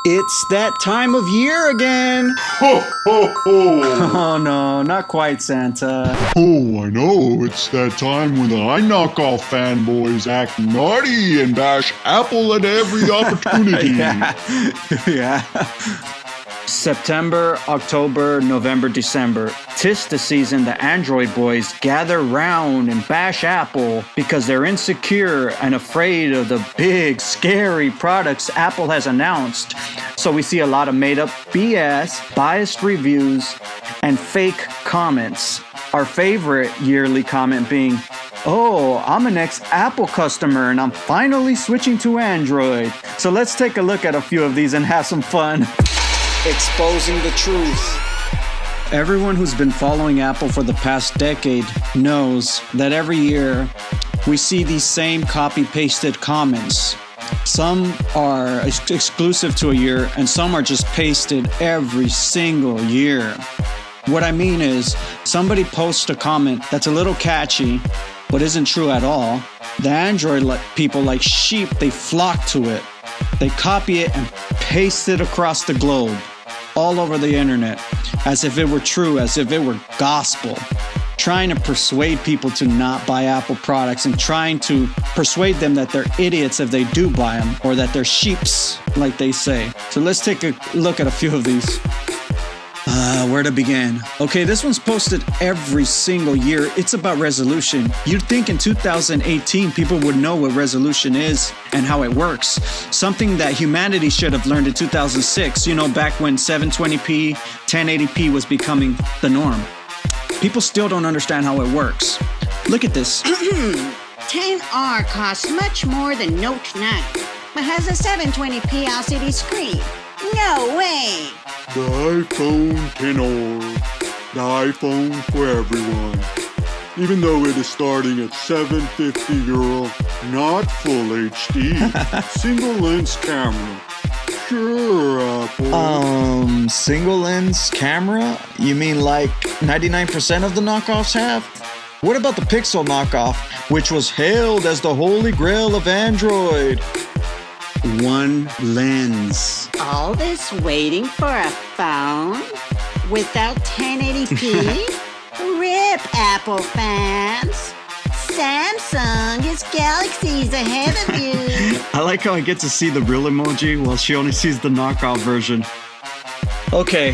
It's that time of year again. Ho, ho, ho. Oh no, not quite, Santa. Oh, I know. It's that time when the iKnockoff fanboys act naughty and bash Apple at every opportunity. Yeah. September, October, November, December. 'Tis the season the Android boys gather round and bash Apple because they're insecure and afraid of the big, scary products Apple has announced. So we see a lot of made-up BS, biased reviews, and fake comments. Our favorite yearly comment being, "Oh, I'm an ex-Apple customer and I'm finally switching to Android." So let's take a look at a few of these and have some fun. Exposing the truth. Everyone who's been following Apple for the past decade knows that every year we see these same copy-pasted comments. Some are exclusive to a year and some are just pasted every single year. What I mean is, somebody posts a comment that's a little catchy but isn't true at all. The Android people, like sheep, they flock to it. They copy it and paste it across the globe, all over the internet, as if it were true, as if it were gospel, trying to persuade people to not buy Apple products and trying to persuade them that they're idiots if they do buy them, or that they're sheeps, like they say. So let's take a look at a few of these. Where to begin? Okay, this one's posted every single year. It's about resolution. You'd think in 2018 people would know what resolution is and how it works. Something that humanity should have learned in 2006, back when 720p, 1080p was becoming the norm. People still don't understand how it works. Look at this. 10R costs much more than Note 9, but has a 720p LCD screen. No way! The iPhone 10R. The iPhone for everyone. Even though it is starting at €750, not full HD, single lens camera. Sure, Apple. Single lens camera? You mean like 99% of the knockoffs have? What about the Pixel knockoff, which was hailed as the holy grail of Android? One lens. All this waiting for a phone without 1080p? Rip, Apple fans. Samsung is galaxies ahead of you. I like how I get to see the real emoji while she only sees the knockoff version. Okay,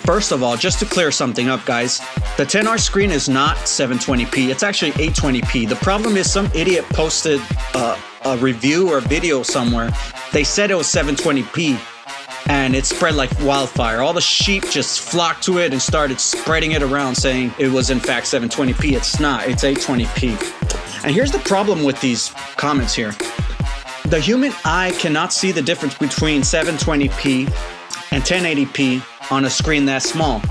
first of all, just to clear something up, guys, the 10R screen is not 720p. It's actually 820p. The problem is some idiot posted a review or a video somewhere. They said it was 720p and it spread like wildfire. All the sheep just flocked to it and started spreading it around saying it was in fact 720p. It's not, it's 820p. And here's the problem with these comments here. The human eye cannot see the difference between 720p and 1080p on a screen that small,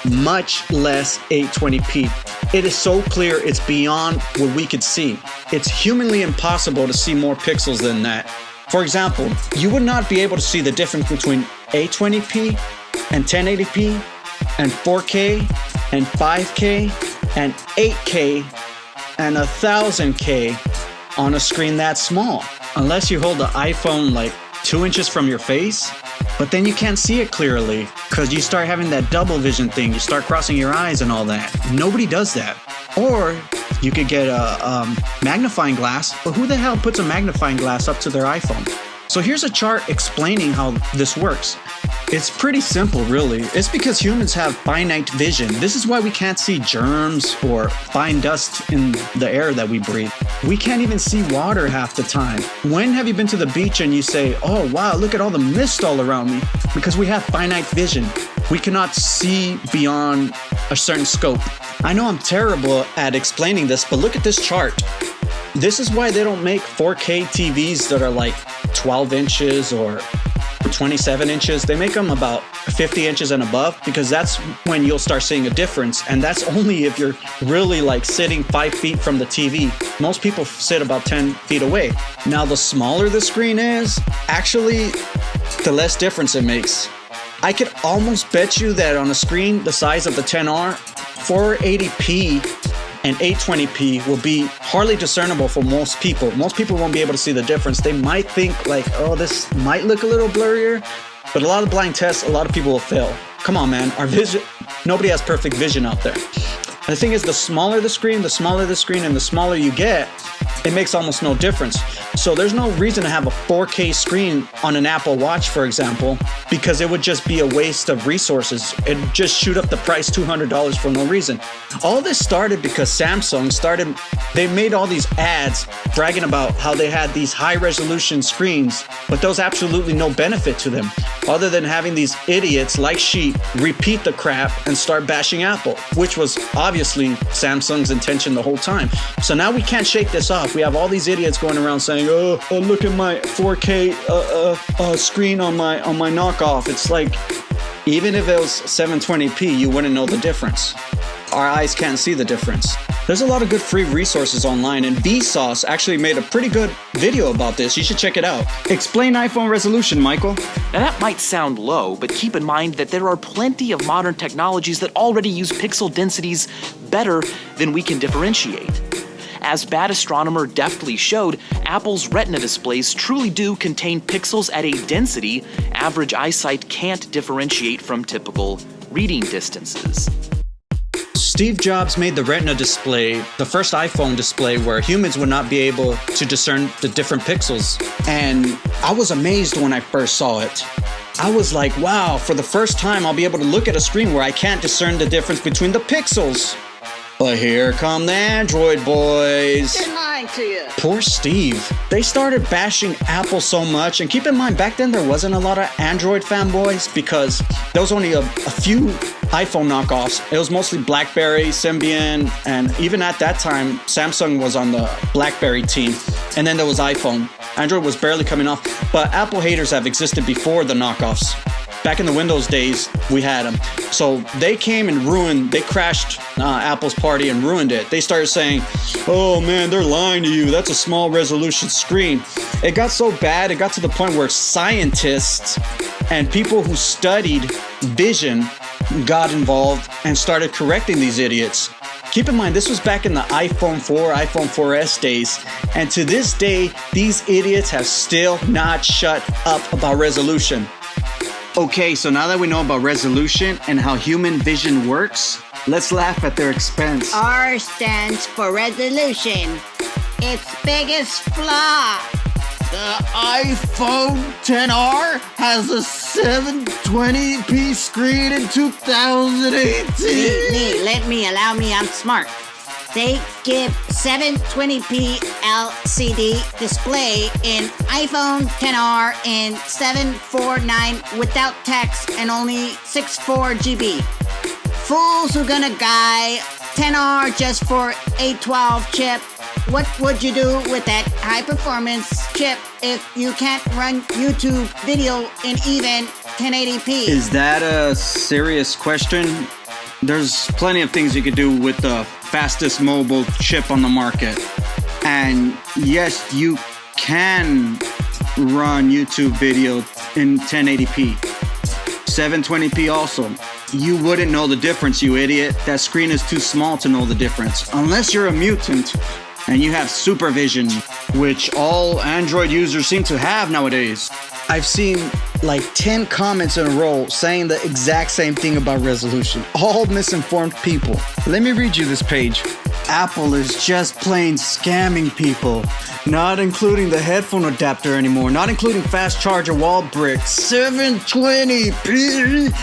much less 820p. It is so clear it's beyond what we could see. It's humanly impossible to see more pixels than that. For example, you would not be able to see the difference between 820p and 1080p and 4K and 5K and 8K and 1000K on a screen that small, unless you hold the iPhone like 2 inches from your face. But then you can't see it clearly because you start having that double vision thing. You start crossing your eyes and all that. Nobody does that. Or you could get a magnifying glass, but who the hell puts a magnifying glass up to their iPhone? So here's a chart explaining how this works. It's pretty simple, really. It's because humans have finite vision. This is why we can't see germs or fine dust in the air that we breathe. We can't even see water half the time. When have you been to the beach and you say, "Oh wow, look at all the mist all around me"? Because we have finite vision. We cannot see beyond a certain scope. I know I'm terrible at explaining this, but look at this chart. This is why they don't make 4K TVs that are like 12 inches or 27 inches. They make them about 50 inches and above because that's when you'll start seeing a difference. And that's only if you're really like sitting 5 feet from the TV. Most people sit about 10 feet away. Now, the smaller the screen is, actually, the less difference it makes. I could almost bet you that on a screen the size of the 10R, 480p and 820p will be hardly discernible for most people. Most people won't be able to see the difference. They might think like, oh, this might look a little blurrier, But a lot of blind tests, a lot of people will fail. Come on, man. Our vision, nobody has perfect vision out there. And the thing is, the smaller the screen, and the smaller you get, it makes almost no difference. So there's no reason to have a 4K screen on an Apple Watch, for example, because it would just be a waste of resources. It'd just shoot up the price $200 for no reason. All this started because they made all these ads bragging about how they had these high resolution screens, but there's absolutely no benefit to them other than having these idiots like Sheep repeat the crap and start bashing Apple, which was obviously Samsung's intention the whole time. So now we can't shake this off. We have all these idiots going around saying, oh look at my 4K screen on my knockoff. It's like, even if it was 720p, you wouldn't know the difference. Our eyes can't see the difference. There's a lot of good free resources online, and VSauce actually made a pretty good video about this. You should check it out. Explain iPhone resolution, Michael. Now that might sound low, but keep in mind that there are plenty of modern technologies that already use pixel densities better than we can differentiate. As Bad Astronomer deftly showed, Apple's Retina displays truly do contain pixels at a density average eyesight can't differentiate from typical reading distances. Steve Jobs made the Retina display, the first iPhone display, where humans would not be able to discern the different pixels. And I was amazed when I first saw it. I was like, wow, for the first time I'll be able to look at a screen where I can't discern the difference between the pixels. But here come the Android boys. They're lying to you. Poor Steve. They started bashing Apple so much, and keep in mind, back then there wasn't a lot of Android fanboys because there was only a few iPhone knockoffs. It was mostly BlackBerry, Symbian, and even at that time, Samsung was on the BlackBerry team. And then there was iPhone. Android was barely coming off, but Apple haters have existed before the knockoffs. Back in the Windows days, we had them. So they came and they crashed Apple's party and ruined it. They started saying, oh man, they're lying to you. That's a small resolution screen. It got so bad, it got to the point where scientists and people who studied vision got involved and started correcting these idiots. Keep in mind, this was back in the iPhone 4, iPhone 4S days. And to this day, these idiots have still not shut up about resolution. Okay, so now that we know about resolution and how human vision works, let's laugh at their expense. R stands for resolution. Its biggest flaw. The iPhone XR has a 720p screen in 2018. Allow me, I'm smart. They give 720p LCD display in iPhone XR in 749 without text and only 64 GB. Fools who gonna buy 10R just for A12 chip. What would you do with that high performance chip if you can't run YouTube video in even 1080p? Is that a serious question? There's plenty of things you could do with the fastest mobile chip on the market. And yes, you can run YouTube video in 1080p. 720p also. You wouldn't know the difference, you idiot. That screen is too small to know the difference. Unless you're a mutant and you have supervision, which all Android users seem to have nowadays. I've seen like 10 comments in a row saying the exact same thing about resolution. All misinformed people. Let me read you this page. Apple is just plain scamming people. Not including the headphone adapter anymore. Not including fast charger wall bricks. 720p.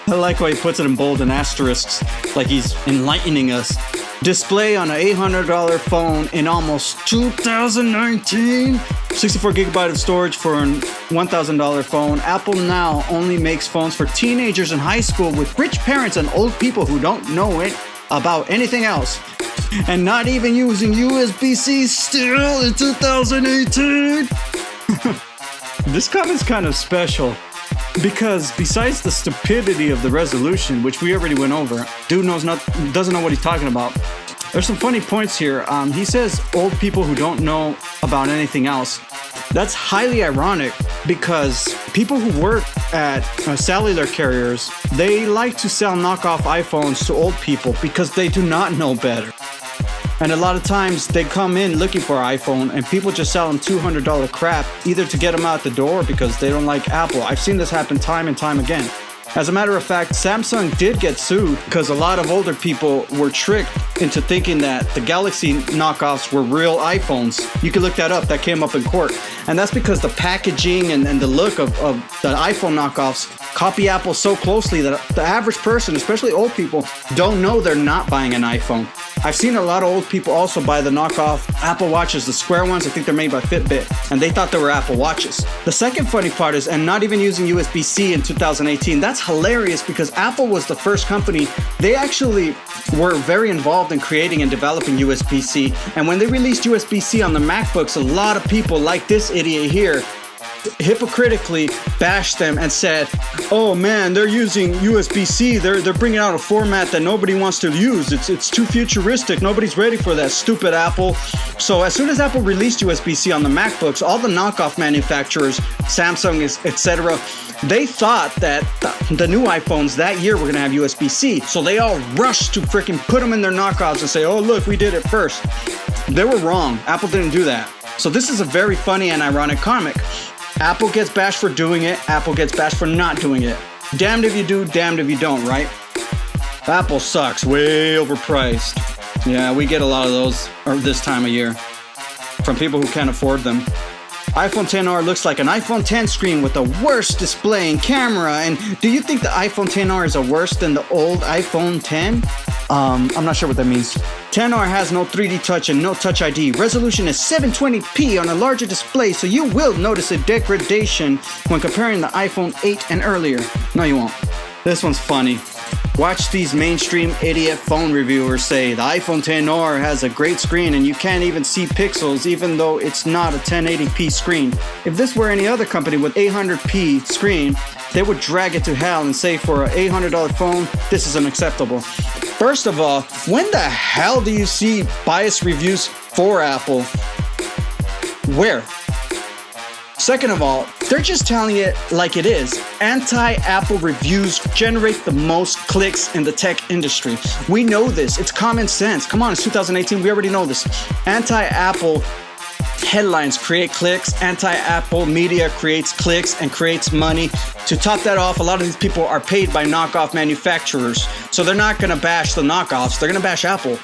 I like how he puts it in bold and asterisks, like he's enlightening us. Display on an $800 phone in almost 2019. 64 gigabyte of storage for an $1,000 phone. Apple now only makes phones for teenagers in high school with rich parents and old people who don't know it about anything else. And not even using USB-C still in 2018. This comment's kind of special. Because besides the stupidity of the resolution, which we already went over, dude doesn't know what he's talking about. There's some funny points here. He says old people who don't know about anything else. That's highly ironic because people who work at cellular carriers, they like to sell knockoff iPhones to old people because they do not know better. And a lot of times they come in looking for an iPhone and people just sell them $200 crap, either to get them out the door because they don't like Apple. I've seen this happen time and time again. As a matter of fact, Samsung did get sued because a lot of older people were tricked into thinking that the Galaxy knockoffs were real iPhones. You can look that up. That came up in court. And that's because the packaging and the look of the iPhone knockoffs copy Apple so closely that the average person, especially old people, don't know they're not buying an iPhone. I've seen a lot of old people also buy the knockoff Apple Watches, the square ones. I think they're made by Fitbit, and they thought they were Apple Watches. The second funny part is, and not even using USB-C in 2018, that's hilarious because Apple was the first company. They actually were very involved in creating and developing USB-C, and when they released USB-C on the MacBooks, a lot of people, like this idiot here, hypocritically bashed them and said, oh man, they're using USB-C, they're bringing out a format that nobody wants to use, it's too futuristic, nobody's ready for that, stupid Apple. So as soon as Apple released USB-C on the MacBooks, all the knockoff manufacturers, Samsung, etc., they thought that the new iPhones that year were going to have USB-C, so they all rushed to freaking put them in their knockoffs and say, oh look, we did it first. They were wrong. Apple didn't do that. So this is a very funny and ironic comic. Apple gets bashed for doing it, Apple gets bashed for not doing it. Damned if you do, damned if you don't, right? Apple sucks, way overpriced. Yeah, we get a lot of those this time of year from people who can't afford them. iPhone XR looks like an iPhone X screen with the worst display and camera. And do you think the iPhone XR is worse than the old iPhone X? I'm not sure what that means. XR has no 3D touch and no Touch ID. Resolution is 720p on a larger display, so you will notice a degradation when comparing the iPhone 8 and earlier. No, you won't. This one's funny. Watch these mainstream idiot phone reviewers say the iPhone XR has a great screen and you can't even see pixels even though it's not a 1080p screen. If this were any other company with 800p screen, they would drag it to hell and say for an $800 phone, this is unacceptable. First of all, when the hell do you see biased reviews for Apple? Where? Second of all, they're just telling it like it is. Anti-Apple reviews generate the most clicks in the tech industry. We know this. It's common sense. Come on, it's 2018. We already know this. Anti-Apple headlines create clicks. Anti-Apple media creates clicks and creates money. To top that off, a lot of these people are paid by knockoff manufacturers. So they're not going to bash the knockoffs. They're going to bash Apple.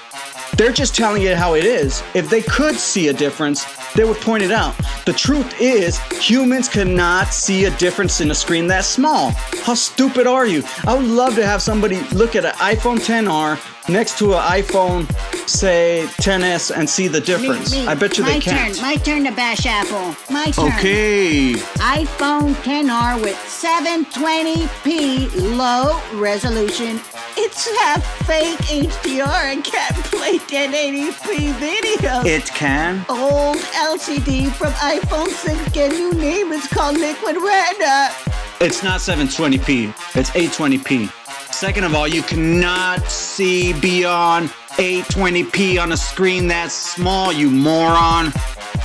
They're just telling it how it is. If they could see a difference, they would point it out. The truth is, humans cannot see a difference in a screen that small. How stupid are you? I would love to have somebody look at an iPhone XR next to an iPhone, say, XS and see the difference. Me. I bet you they can't. My turn to bash Apple. My turn. Okay. iPhone XR with 720p low resolution. It's half fake HDR and can't play 1080p video. It can? Old LCD from iPhone 6 get new name. It's called Liquid Retina. It's not 720p. It's 820p. Second of all, you cannot see beyond 820p on a screen that small, you moron.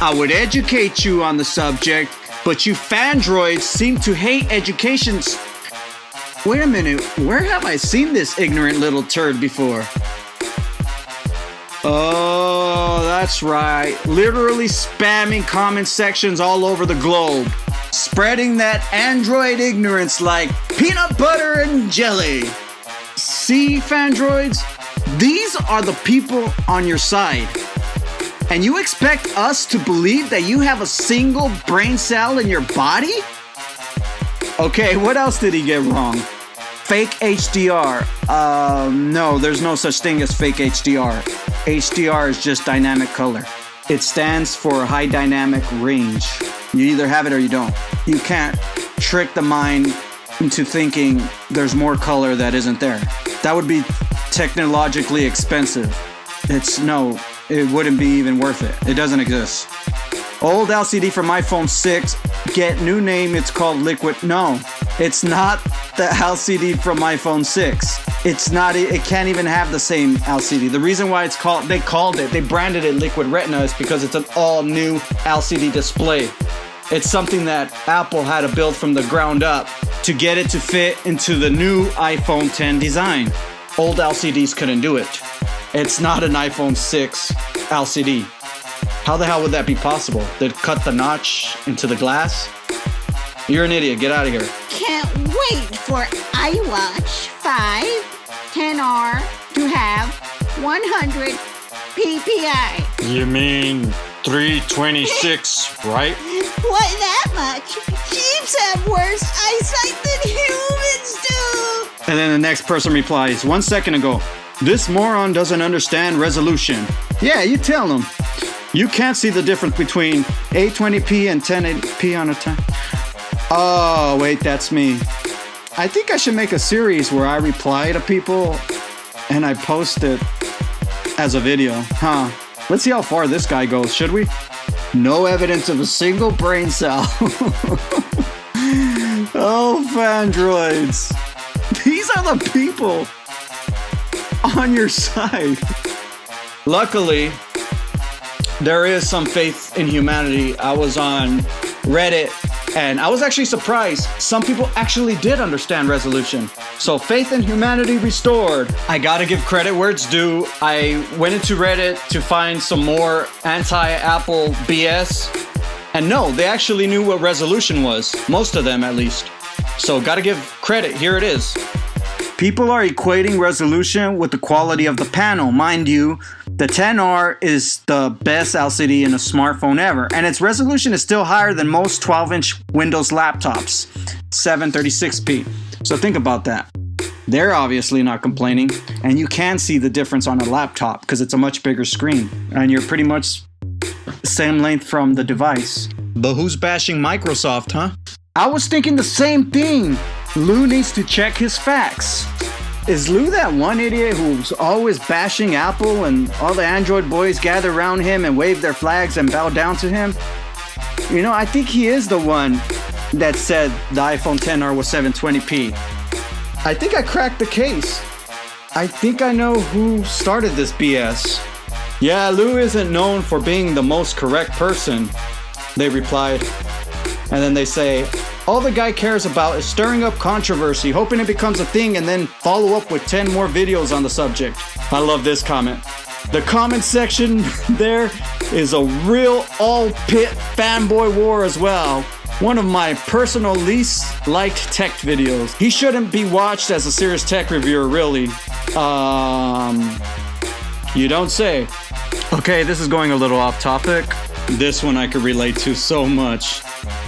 I would educate you on the subject, but you fan droids seem to hate education. Wait a minute, where have I seen this ignorant little turd before? Oh, that's right. Literally spamming comment sections all over the globe. Spreading that Android ignorance like peanut butter and jelly. See, fandroids? These are the people on your side. And you expect us to believe that you have a single brain cell in your body? Okay, what else did he get wrong? Fake HDR. No, there's no such thing as fake HDR. HDR is just dynamic color. It stands for high dynamic range. You either have it or you don't. You can't trick the mind into thinking there's more color that isn't there. That would be technologically expensive. It wouldn't be even worth it. It doesn't exist. Old LCD from iPhone 6, get new name, it's called Liquid. No, it's not the LCD from iPhone 6. It can't even have the same LCD. The reason why they branded it Liquid Retina is because it's an all new LCD display. It's something that Apple had to build from the ground up to get it to fit into the new iPhone X design. Old LCDs couldn't do it. It's not an iPhone 6 LCD. How the hell would that be possible? They'd cut the notch into the glass? You're an idiot. Get out of here. Can't wait for iWatch 5 10R to have 100 PPI. You mean 326, right? Why that much? Jeeps have worse eyesight than humans do. And then the next person replies, 1 second ago, this moron doesn't understand resolution. Yeah, you tell him. You can't see the difference between 820p and 1080p on a time. Oh, wait, that's me. I think I should make a series where I reply to people and I post it as a video. Huh. Let's see how far this guy goes, should we? No evidence of a single brain cell. Oh, fan droids. These are the people on your side. Luckily, there is some faith in humanity. I was on Reddit and I was actually surprised. Some people actually did understand resolution. So faith in humanity restored. I gotta give credit where it's due. I went into Reddit to find some more anti-Apple BS. And no, they actually knew what resolution was. Most of them, at least. So gotta give credit. Here it is. People are equating resolution with the quality of the panel. Mind you, the 10R is the best LCD in a smartphone ever, and its resolution is still higher than most 12-inch Windows laptops, 736p. So think about that. They're obviously not complaining, and you can see the difference on a laptop because it's a much bigger screen, and you're pretty much the same length from the device. But who's bashing Microsoft, huh? I was thinking the same thing. Lou needs to check his facts. Is Lou that one idiot who's always bashing Apple and all the Android boys gather around him and wave their flags and bow down to him? You know, I think he is the one that said the iPhone XR was 720p. I think I cracked the case. I think I know who started this BS. Yeah, Lou isn't known for being the most correct person, they replied. And then they say, all the guy cares about is stirring up controversy, hoping it becomes a thing, and then follow up with 10 more videos on the subject. I love this comment. The comment section there is a real all-pit fanboy war as well. One of my personal least liked tech videos. He shouldn't be watched as a serious tech reviewer, really. You don't say. Okay, this is going a little off topic. This one I could relate to so much.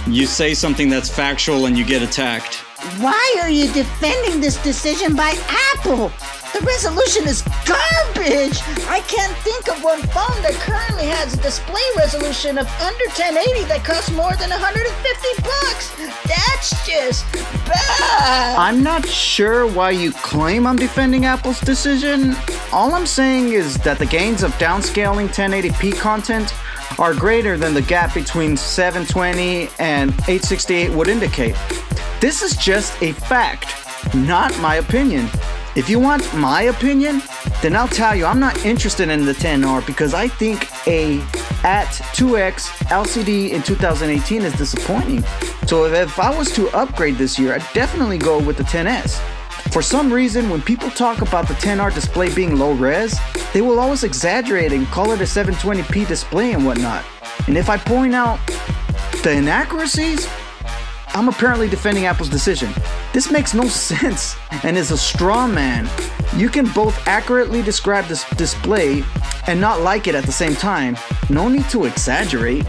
You say something that's factual and you get attacked. Why are you defending this decision by Apple? The resolution is garbage! I can't think of one phone that currently has a display resolution of under 1080 that costs more than $150. That's just bad! I'm not sure why you claim I'm defending Apple's decision. All I'm saying is that the gains of downscaling 1080p content are greater than the gap between 720 and 868 would indicate. This is just a fact, not my opinion. If you want my opinion, then I'll tell you I'm not interested in the 10R because I think a at 2X LCD in 2018 is disappointing. So if I was to upgrade this year, I'd definitely go with the 10S. For some reason, when people talk about the 10R display being low res, they will always exaggerate and call it a 720p display and whatnot. And if I point out the inaccuracies, I'm apparently defending Apple's decision. This makes no sense and is a straw man. You can both accurately describe this display and not like it at the same time. No need to exaggerate.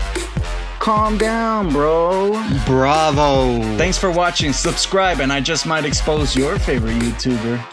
Calm down, bro. Bravo. Thanks for watching. Subscribe and I just might expose your favorite YouTuber.